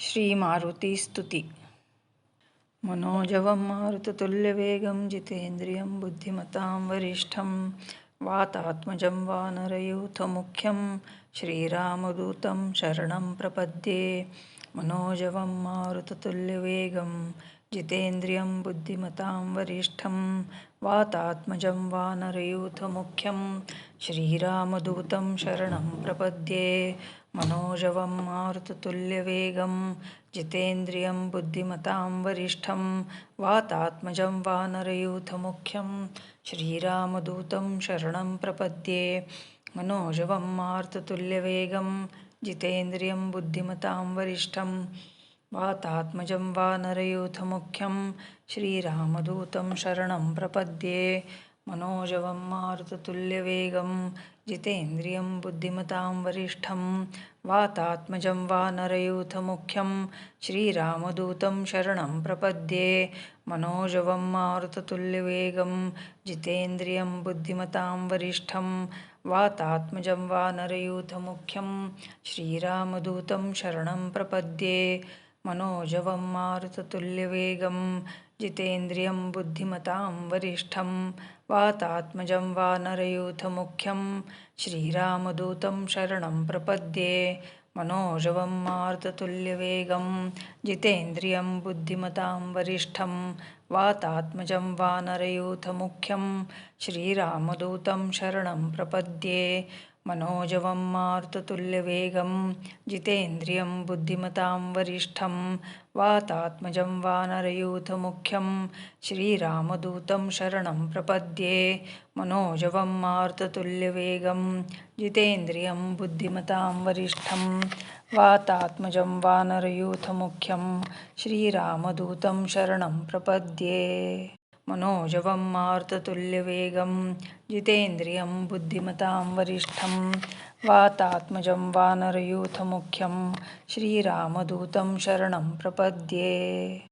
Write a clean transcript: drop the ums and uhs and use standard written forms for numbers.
श्रीमारुतिस्तुति। मनोजवं मारुततुल्यवेगं जितेन्द्रियं बुद्धिमतां वरिष्ठं वातात्मजं वानरयूथमुख्यं श्रीरामदूतं शरणं प्रपद्ये। मनोजवं मारुततुल्यवेगं जितेन्द्रियं बुद्धिमतां वरिष्ठं वातात्मजं वानरयूथमुख्यं श्रीरामदूतं शरणं प्रपद्ये। मनोजवं मारुततुल्यवेगं जितेन्द्रियं बुद्धिमतां वरिष्ठं वातात्मजं वानरयूथमुख्यं श्रीरामदूतं शरणं प्रपद्ये। मनोजवं मारुततुल्यवेगं जितेन्द्रियं बुद्धिमतां वरिष्ठं वातात्मजं वानरयूथमुख्यं श्रीरामदूतं शरणं प्रपद्ये। मनोजवं मारुततुल्यवेगं जितेन्द्रियं बुद्धिमतां वरिष्ठं वातात्मजं वानरयूथमुख्यं श्रीरामदूतं शरणं प्रपद्ये। मनोजवं मारुततुल्यवेगं जितेन्द्रियं बुद्धिमतां वरिष्ठं वातात्मजं वानरयूथमुख्यं श्रीरामदूतं शरणं प्रपद्ये। मनोजवं मारुततुल्यवेगं जितेन्द्रियं बुद्धिमतां वरिष्ठं वातात्मजं वानरयूथमुख्यं श्रीरामदूतं शरणं प्रपद्ये। मनोजवं मारुततुल्यवेगं जितेन्द्रियं बुद्धिमतां वरिष्ठं वातात्मजं वानरयूथमुख्यं श्रीरामदूतं शरणं प्रपद्ये। मनोजवं मारुततुल्यवेगं जितेन्द्रियं बुद्धिमतां वरिष्ठं वातात्मजं वानरयूथमुख्यं श्रीरामदूतं शरणं प्रपद्ये। मनोजवं मारुततुल्यवेगं जितेन्द्रियं बुद्धिमतां वरिष्ठं वातात्मजं वानरयूथमुख्यं श्रीरामदूतं शरणं प्रपद्ये। मनोजवं मारुततुल्यवेगं जितेन्द्रियं बुद्धिमतां वरिष्ठं वातात्मजं वानरयूथमुख्यं श्रीरामदूतं शरणं प्रपद्ये।